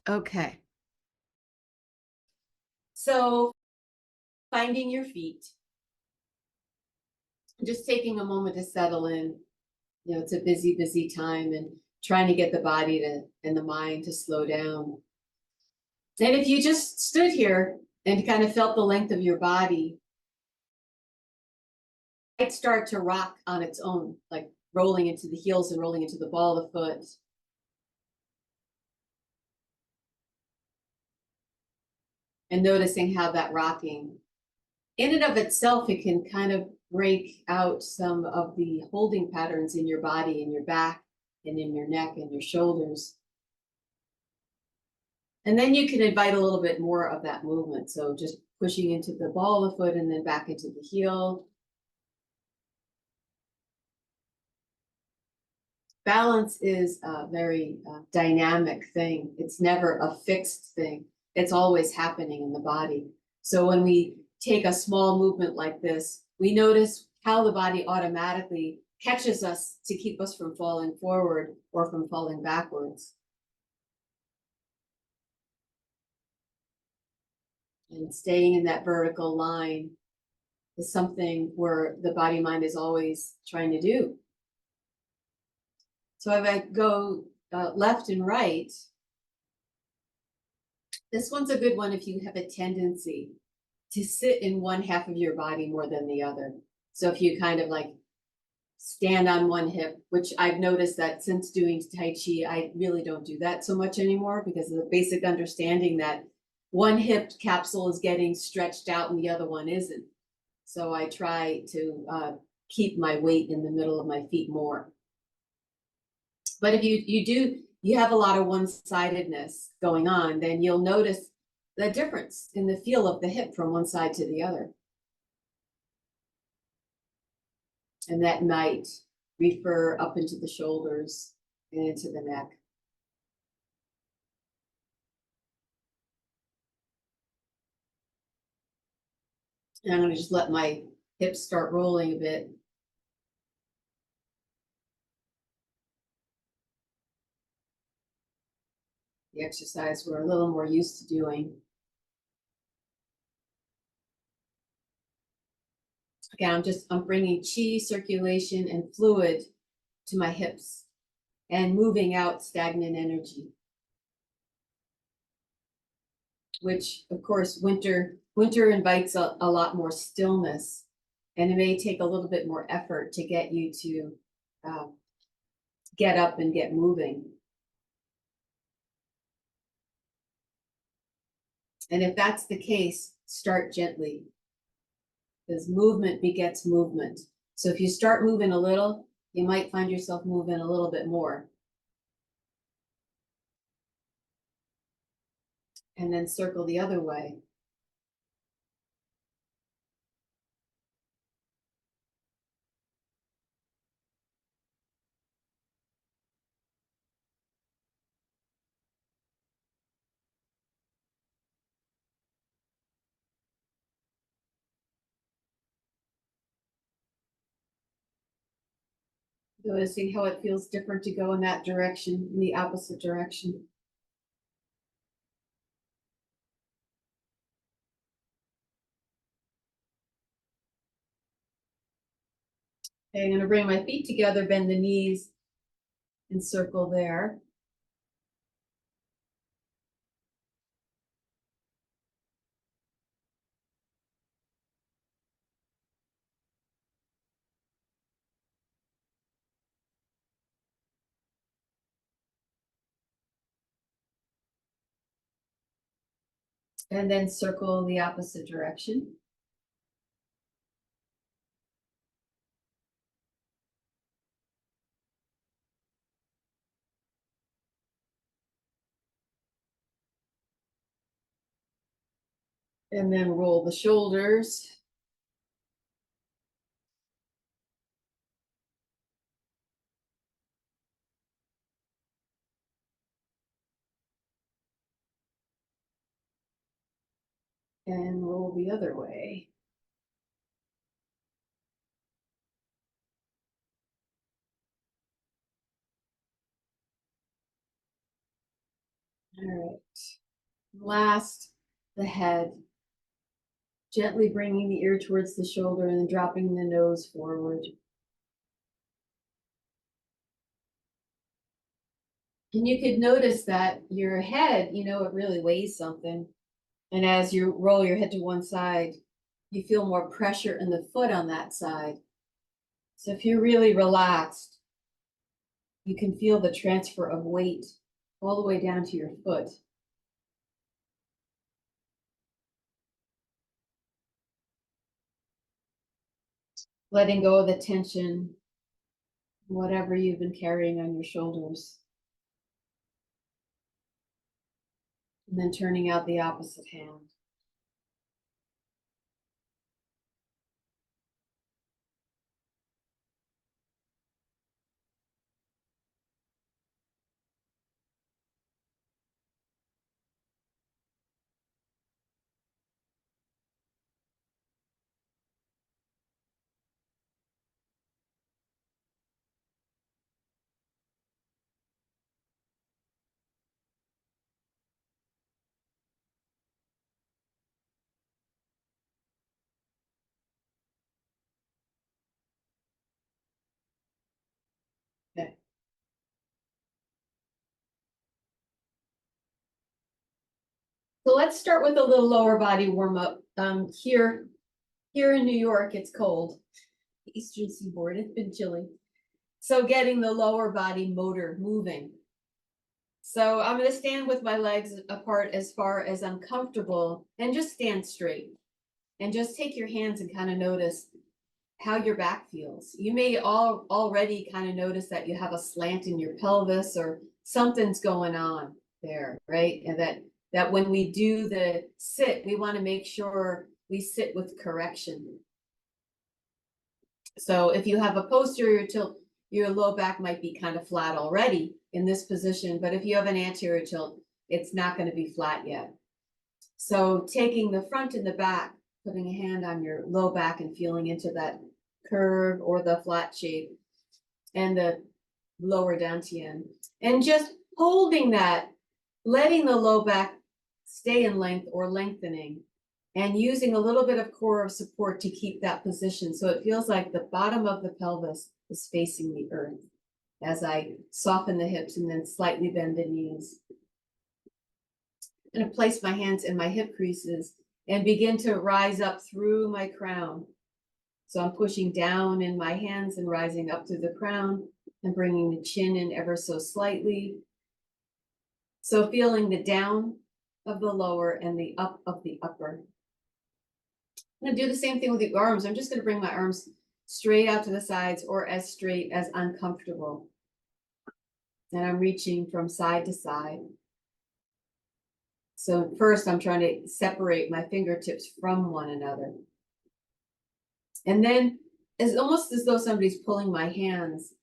Okay. So finding your feet, just taking a moment to settle in. You know, it's a busy, busy time and trying to get the body to and the mind to slow down. And if you just stood here and kind of felt the length of your body, it might start to rock on its own, like rolling into the heels and rolling into the ball of the foot. And noticing how that rocking, in and of itself, it can kind of break out some of the holding patterns in your body, in your back, and in your neck and your shoulders. And then you can invite a little bit more of that movement. So just pushing into the ball of the foot and then back into the heel. Balance is a very dynamic thing. It's never a fixed thing. It's always happening in the body. So when we take a small movement like this, we notice how the body automatically catches us to keep us from falling forward or from falling backwards. And staying in that vertical line is something where the body mind is always trying to do. So if I go left and right, this one's a good one if you have a tendency to sit in one half of your body more than the other. So if you kind of like stand on one hip, which I've noticed that since doing Tai Chi, I really don't do that so much anymore because of the basic understanding that one hip capsule is getting stretched out and the other one isn't. So I try to keep my weight in the middle of my feet more. But if you have a lot of one-sidedness going on, then you'll notice the difference in the feel of the hip from one side to the other. And that might refer up into the shoulders and into the neck. And I'm going to just let my hips start rolling a bit. The exercise we're a little more used to doing. Again, I'm bringing chi, circulation, and fluid to my hips and moving out stagnant energy, which of course winter invites a lot more stillness, and it may take a little bit more effort to get you to get up and get moving. And if that's the case, start gently, because movement begets movement. So if you start moving a little, you might find yourself moving a little bit more. And then circle the other way. Noticing how it feels different to go in that direction, in the opposite direction. Okay, I'm going to bring my feet together, bend the knees, and circle there. And then circle the opposite direction. And then roll the shoulders. And roll the other way. All right. Last, the head. Gently bringing the ear towards the shoulder and then dropping the nose forward. And you could notice that your head, it really weighs something. And as you roll your head to one side, you feel more pressure in the foot on that side. So if you're really relaxed, you can feel the transfer of weight all the way down to your foot. Letting go of the tension, whatever you've been carrying on your shoulders. And then turning out the opposite hand. Okay. So let's start with a little lower body warm up. Here in New York, it's cold. The Eastern Seaboard, it's been chilly. So getting the lower body motor moving. So I'm going to stand with my legs apart as far as I'm comfortable and just stand straight. And just take your hands and kind of notice how your back feels. You may already kind of notice that you have a slant in your pelvis or something's going on there, right? And that when we do the sit, we want to make sure we sit with correction. So if you have a posterior tilt, your low back might be kind of flat already in this position, but if you have an anterior tilt, it's not going to be flat yet. So taking the front and the back, putting a hand on your low back and feeling into that curve or the flat shape and the lower dantian, and just holding that, letting the low back stay in length or lengthening, and using a little bit of core of support to keep that position. So it feels like the bottom of the pelvis is facing the earth as I soften the hips and then slightly bend the knees. I'm going to place my hands in my hip creases and begin to rise up through my crown. So I'm pushing down in my hands and rising up through the crown and bringing the chin in ever so slightly. So feeling the down of the lower and the up of the upper. I'm going to do the same thing with the arms. I'm just going to bring my arms straight out to the sides or as straight as I'm comfortable. And I'm reaching from side to side. So first I'm trying to separate my fingertips from one another. And then it's almost as though somebody's pulling my hands.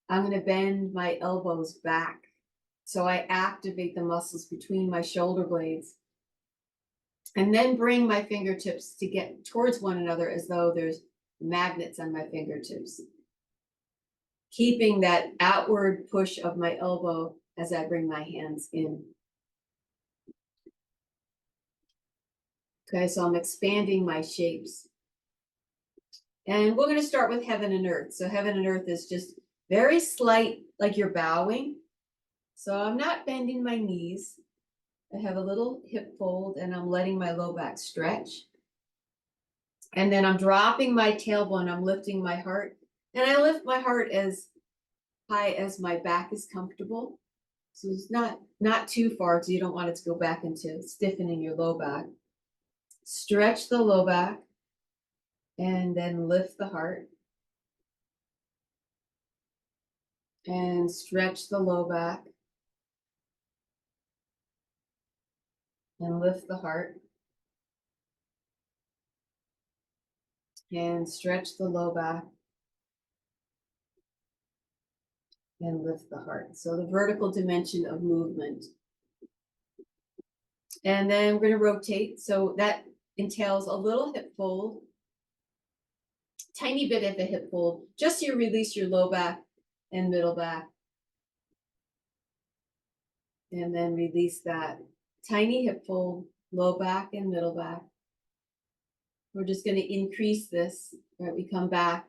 I'm going to bend my elbows back. So I activate the muscles between my shoulder blades. And then bring my fingertips to get towards one another as though there's magnets on my fingertips. Keeping that outward push of my elbow as I bring my hands in. Okay, so I'm expanding my shapes. And we're going to start with heaven and earth. So heaven and earth is just very slight, like you're bowing. So I'm not bending my knees. I have a little hip fold and I'm letting my low back stretch. And then I'm dropping my tailbone. I'm lifting my heart. And I lift my heart as high as my back is comfortable. So it's not too far, so you don't want it to go back into stiffening your low back. Stretch the low back and then lift the heart. And stretch the low back and lift the heart. And stretch the low back and lift the heart. So the vertical dimension of movement. And then we're going to rotate. So that entails a little hip fold, tiny bit of a hip fold, just so you release your low back and middle back. And then release that. Tiny hip fold, low back and middle back. We're just going to increase this, right? We come back,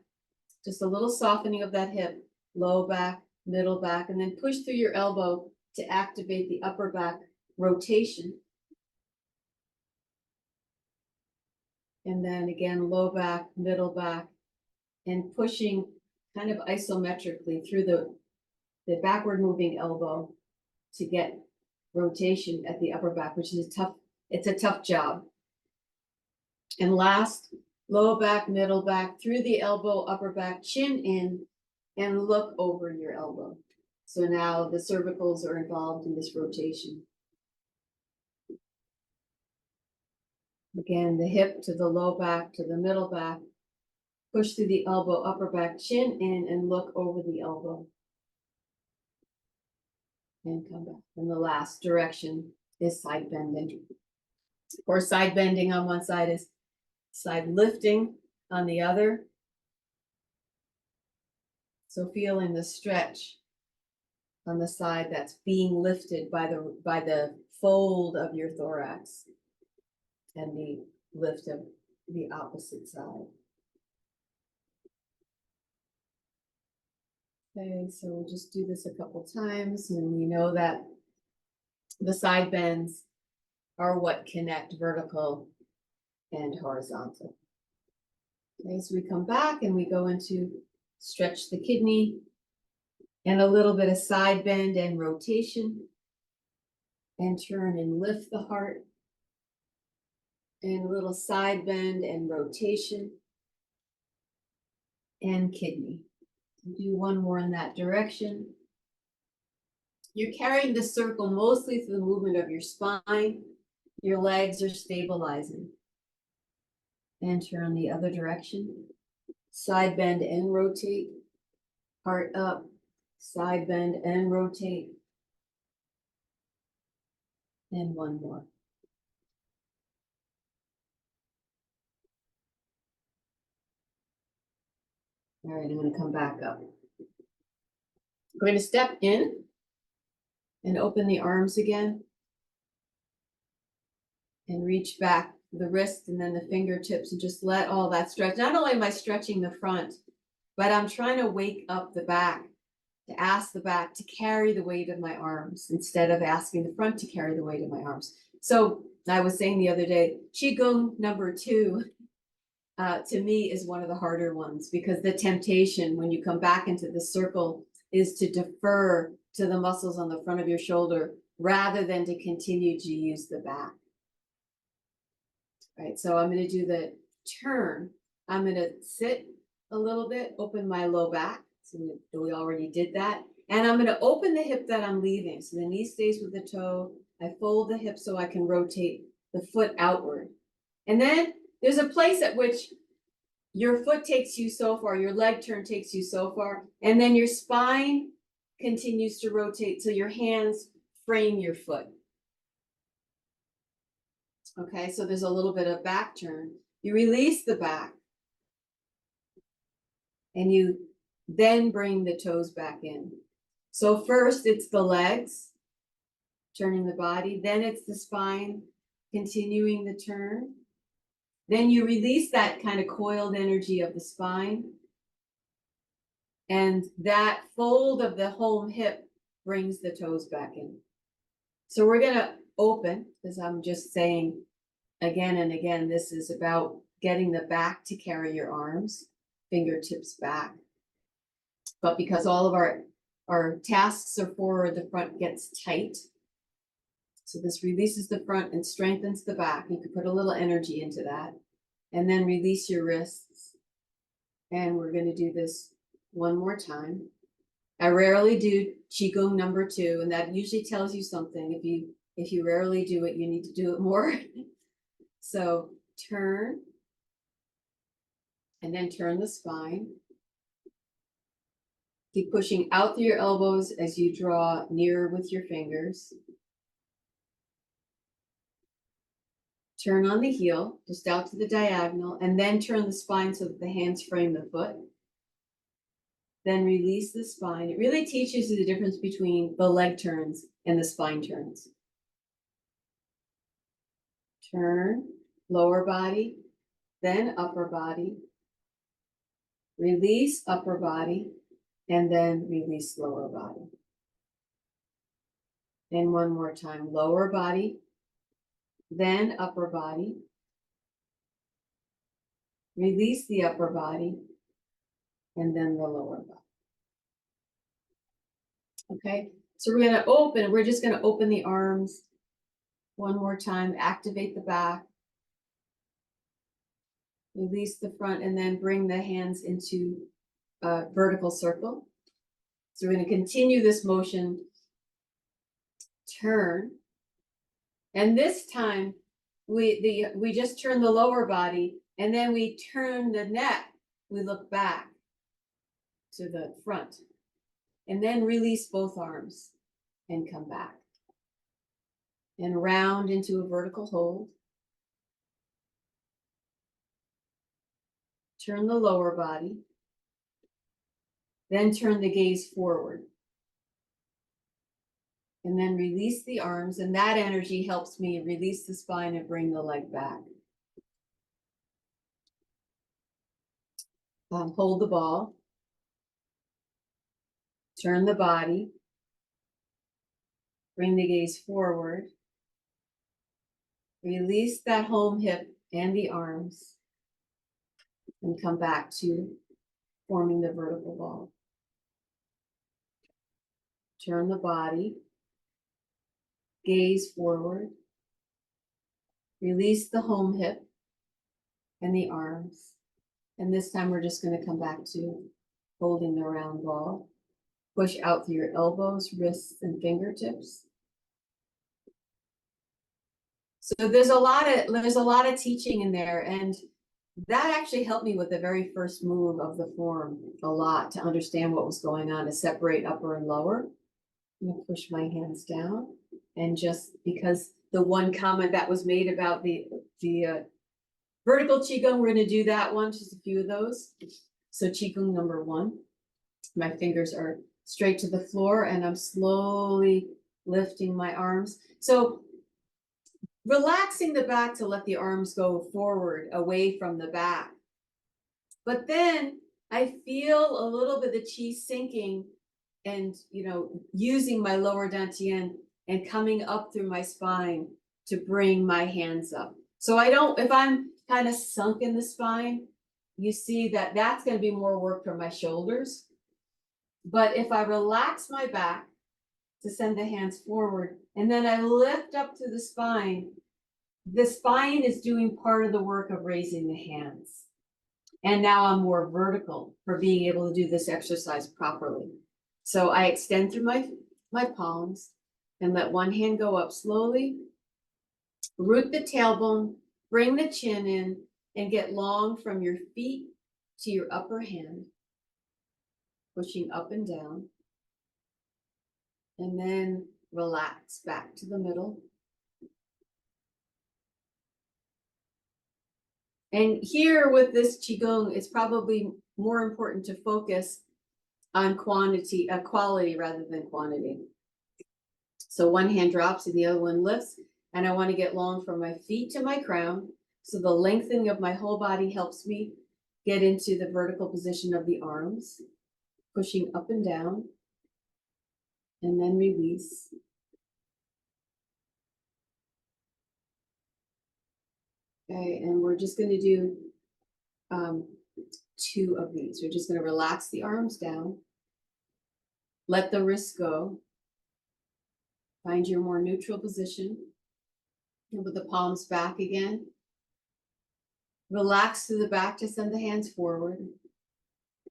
just a little softening of that hip, low back, middle back, and then push through your elbow to activate the upper back rotation. And then again, low back, middle back, and pushing kind of isometrically through the backward moving elbow to get rotation at the upper back, which is it's a tough job. And last, low back, middle back, through the elbow, upper back, chin in, and look over your elbow. So now the cervicals are involved in this rotation. Again, the hip to the low back to the middle back, push through the elbow, upper back, chin in, and look over the elbow. And come back. And the last direction is side bending. Or side bending on one side is side lifting on the other. So feeling the stretch on the side that's being lifted by the fold of your thorax and the lift of the opposite side. Okay, so we'll just do this a couple times, and we know that the side bends are what connect vertical and horizontal. Okay, so we come back and we go into stretch the kidney and a little bit of side bend and rotation, and turn and lift the heart, and a little side bend and rotation, and kidney. Do one more in that direction. You're carrying the circle mostly through the movement of your spine. Your legs are stabilizing. And turn the other direction. Side bend and rotate. Heart up. Side bend and rotate. And one more. All right, I'm going to come back up. We're going to step in and open the arms again. And reach back the wrist and then the fingertips and just let all that stretch. Not only am I stretching the front, but I'm trying to wake up the back, to ask the back to carry the weight of my arms instead of asking the front to carry the weight of my arms. So I was saying the other day, Qigong number 2, to me is one of the harder ones, because the temptation when you come back into the circle is to defer to the muscles on the front of your shoulder rather than to continue to use the back. Right, so I'm going to do the turn. I'm going to sit a little bit, open my low back. So we already did that. And I'm going to open the hip that I'm leaving. So the knee stays with the toe. I fold the hip so I can rotate the foot outward. And then there's a place at which your foot takes you so far, your leg turn takes you so far, and then your spine continues to rotate so your hands frame your foot. Okay, so there's a little bit of back turn. You release the back. And you then bring the toes back in. So first it's the legs, turning the body. Then it's the spine, continuing the turn. Then you release that kind of coiled energy of the spine. And that fold of the home hip brings the toes back in. So we're going to open, because I'm just saying again and again, this is about getting the back to carry your arms, fingertips back. But because all of our tasks are forward, the front gets tight. So this releases the front and strengthens the back. You can put a little energy into that. And then release your wrists. And we're going to do this one more time. I rarely do Qigong number 2, and that usually tells you something. If you rarely do it, you need to do it more. So turn, and then turn the spine. Keep pushing out through your elbows as you draw nearer with your fingers. Turn on the heel, just out to the diagonal, and then turn the spine so that the hands frame the foot. then release the spine. It really teaches you the difference between the leg turns and the spine turns. Turn, lower body, then upper body. Release upper body, and then release lower body. And one more time, lower body, then upper body. Release the upper body, and then the lower body. Okay, so we're just gonna open the arms one more time, activate the back, release the front, and then bring the hands into a vertical circle. So we're gonna continue this motion, turn, and this time we just turn the lower body, and then we turn the neck, we look back to the front, and then release both arms and come back. And round into a vertical hold. Turn the lower body. Then turn the gaze forward. And then release the arms, and that energy helps me release the spine and bring the leg back. Hold the ball. Turn the body. Bring the gaze forward. Release that home hip and the arms. And come back to forming the vertical ball. Turn the body. Gaze forward. Release the home hip and the arms. And this time we're just going to come back to holding the round ball. Push out through your elbows, wrists, and fingertips. So there's a lot of teaching in there, and that actually helped me with the very first move of the form a lot to understand what was going on, to separate upper and lower. I'm going to push my hands down, and just because the one comment that was made about the vertical Qigong, we're going to do that one, just a few of those. So Qigong number 1, my fingers are straight to the floor, and I'm slowly lifting my arms. So relaxing the back to let the arms go forward, away from the back. But then I feel a little bit of the qi sinking and, using my lower dantian and coming up through my spine to bring my hands up. So if I'm kind of sunk in the spine, you see that that's going to be more work for my shoulders. But if I relax my back to send the hands forward, and then I lift up through the spine is doing part of the work of raising the hands. And now I'm more vertical for being able to do this exercise properly. So I extend through my palms and let one hand go up slowly. Root the tailbone, bring the chin in, and get long from your feet to your upper hand, pushing up and down. And then relax back to the middle. And here with this Qigong, it's probably more important to focus on quality rather than quantity. So one hand drops and the other one lifts, and I want to get long from my feet to my crown. So the lengthening of my whole body helps me get into the vertical position of the arms, pushing up and down, and then release. Okay, and we're just going to do 2 of these. We're just going to relax the arms down, let the wrists go, find your more neutral position, and with the palms back again. Relax through the back to send the hands forward.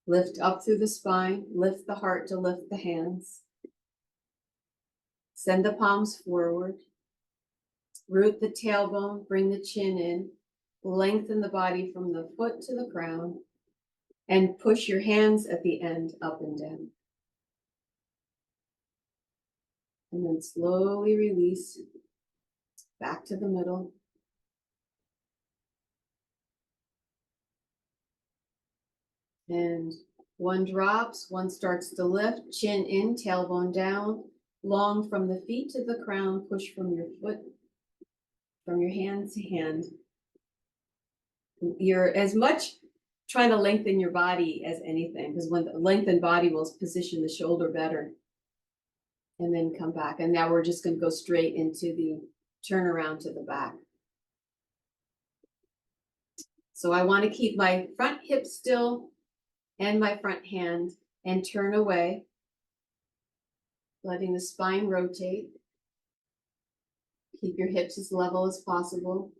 Lift up through the spine, lift the heart to lift the hands. Send the palms forward. Root the tailbone, bring the chin in, lengthen the body from the foot to the crown, and push your hands at the end up and down. And then slowly release back to the middle. And One drops, one starts to lift, chin in, tailbone down, long from the feet to the crown, push from your foot, from your hand to hand. You're as much trying to lengthen your body as anything, because when the lengthened body will position the shoulder better. And then come back. And now we're just going to go straight into the turnaround to the back. So I want to keep my front hip still and my front hand and turn away, letting the spine rotate. Keep your hips as level as possible.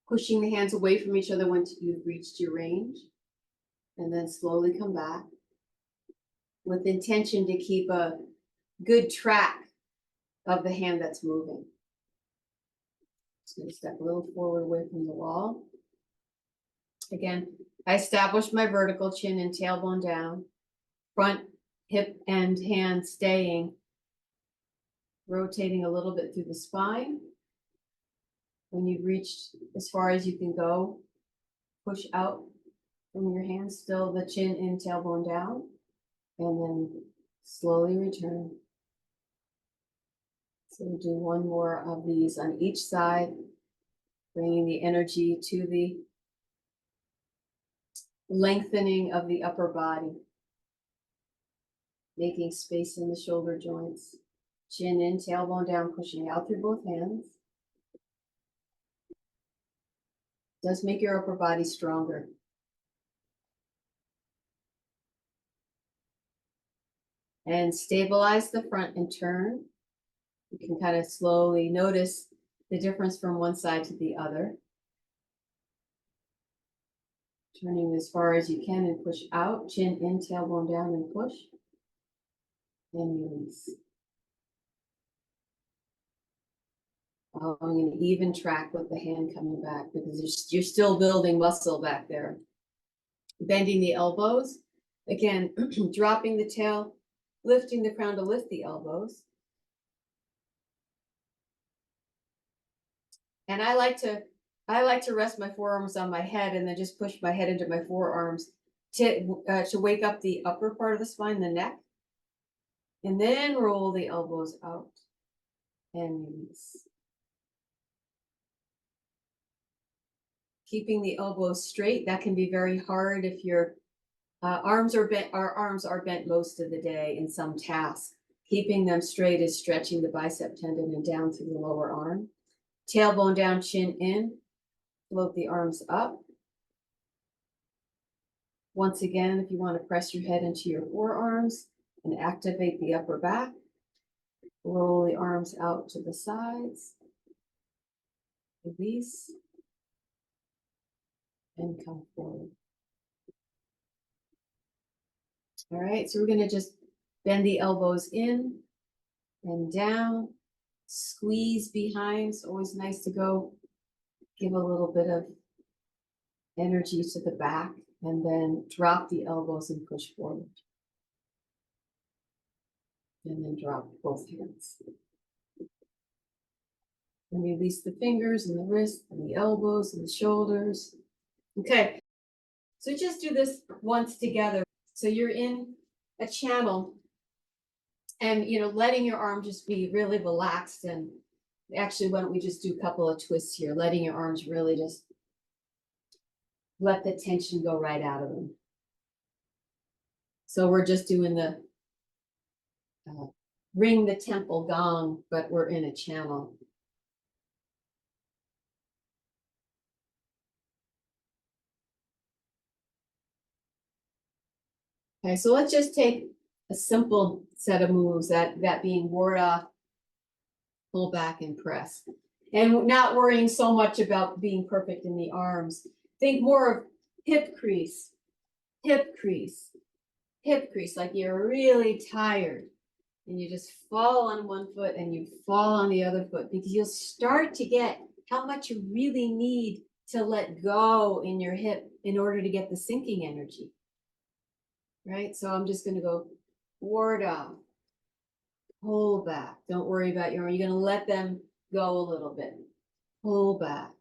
Pushing the hands away from each other once you've reached your range. And then slowly come back with intention to keep a good track of the hand that's moving. Just going to step a little forward away from the wall. Again, I established my vertical, chin and tailbone down, front hip and hand staying, rotating a little bit through the spine. When you've reached as far as you can go, push out from your hands, still the chin in, tailbone down, and then slowly return. So we'll do one more of these on each side, bringing the energy to the lengthening of the upper body, making space in the shoulder joints, chin in, tailbone down, pushing out through both hands. Does make your upper body stronger. And stabilize the front and turn. You can kind of slowly notice the difference from one side to the other. Turning as far as you can and push out, chin in, tailbone down and push. And release. Following an even track with the hand coming back because you're still building muscle back there. Bending the elbows. Again, dropping the tail, lifting the crown to lift the elbows. And I like to rest my forearms on my head and then just push my head into my forearms to wake up the upper part of the spine, the neck. And then roll the elbows out and release. Keeping the elbows straight, that can be very hard if your arms are bent. Our arms are bent most of the day in some task. Keeping them straight is stretching the bicep tendon and down through the lower arm. Tailbone down, chin in, float the arms up. Once again, if you want to press your head into your forearms and activate the upper back, roll the arms out to the sides, release, and come forward. All right, so we're going to just bend the elbows in and down, squeeze behind. It's always nice to go give a little bit of energy to the back and then drop the elbows and push forward. And then drop both hands. And release the fingers and the wrists and the elbows and the shoulders. Okay, so just do this once together. So you're in a channel and, letting your arm just be really relaxed. And actually, why don't we just do a couple of twists here, letting your arms really just let the tension go right out of them. So we're just doing the ring the temple gong, but we're in a channel. Okay, so let's just take a simple set of moves, that being ward off, pull back, and press. And not worrying so much about being perfect in the arms. Think more of hip crease, hip crease, hip crease, like you're really tired. And you just fall on one foot and you fall on the other foot, because you'll start to get how much you really need to let go in your hip in order to get the sinking energy. Right? So I'm just going to go ward off, pull back. Don't worry about your arm. You're going to let them go a little bit. Pull back,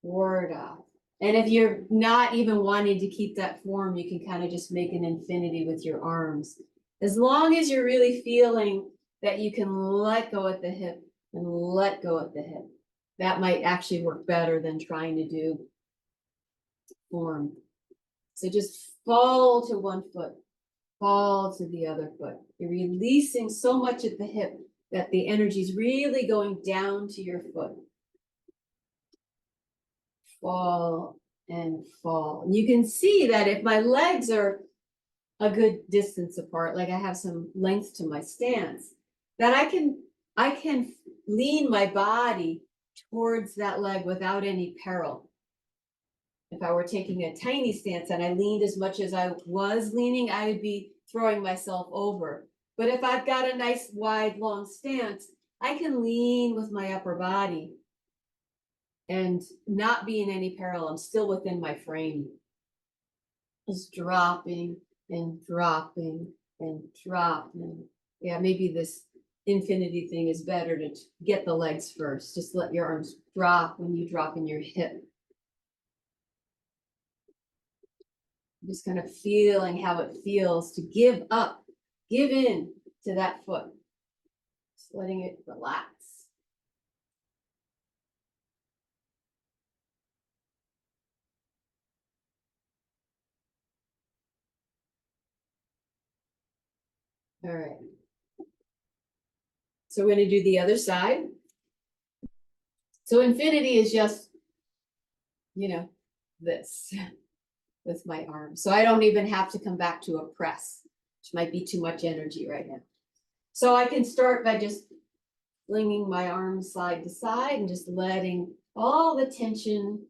ward off, And if you're not even wanting to keep that form, you can kind of just make an infinity with your arms. As long as you're really feeling that you can let go at the hip and let go at the hip. That might actually work better than trying to do form. So just fall to one foot, fall to the other foot. You're releasing so much at the hip that the energy is really going down to your foot. Fall and fall. And you can see that if my legs are a good distance apart, like I have some length to my stance, that I can lean my body towards that leg without any peril. If I were taking a tiny stance and I leaned as much as I was leaning, I would be throwing myself over. But if I've got a nice wide long stance, I can lean with my upper body and not be in any peril. I'm still within my frame. Just dropping and dropping and dropping. Yeah, maybe this infinity thing is better to get the legs first. Just let your arms drop when you drop in your hip. Just kind of feeling how it feels to give up, give in to that foot. Just letting it relax. All right. So we're going to do the other side. So infinity is just, this with my arm. So I don't even have to come back to a press, which might be too much energy right now. So I can start by just flinging my arms side to side and just letting all the tension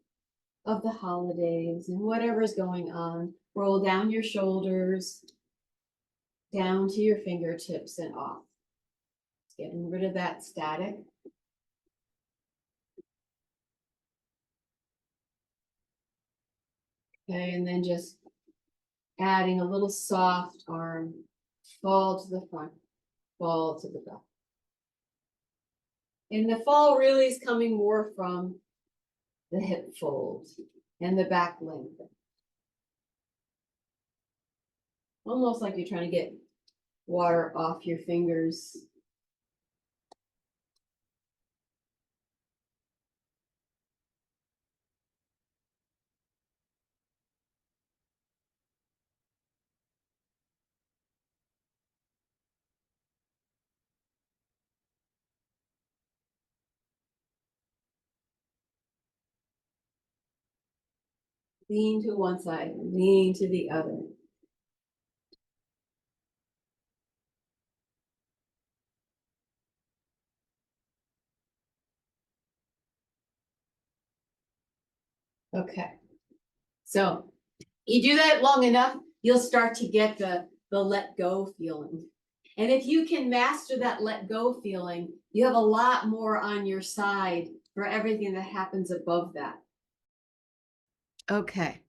of the holidays and whatever's going on roll down your shoulders, down to your fingertips and off. Getting rid of that static. Okay, and then just adding a little soft arm, fall to the front, fall to the back. And the fall really is coming more from the hip fold and the back length. Almost like you're trying to get water off your fingers. Lean to one side, lean to the other. Okay. So you do that long enough, you'll start to get the let go feeling. And if you can master that let go feeling, you have a lot more on your side for everything that happens above that. Okay.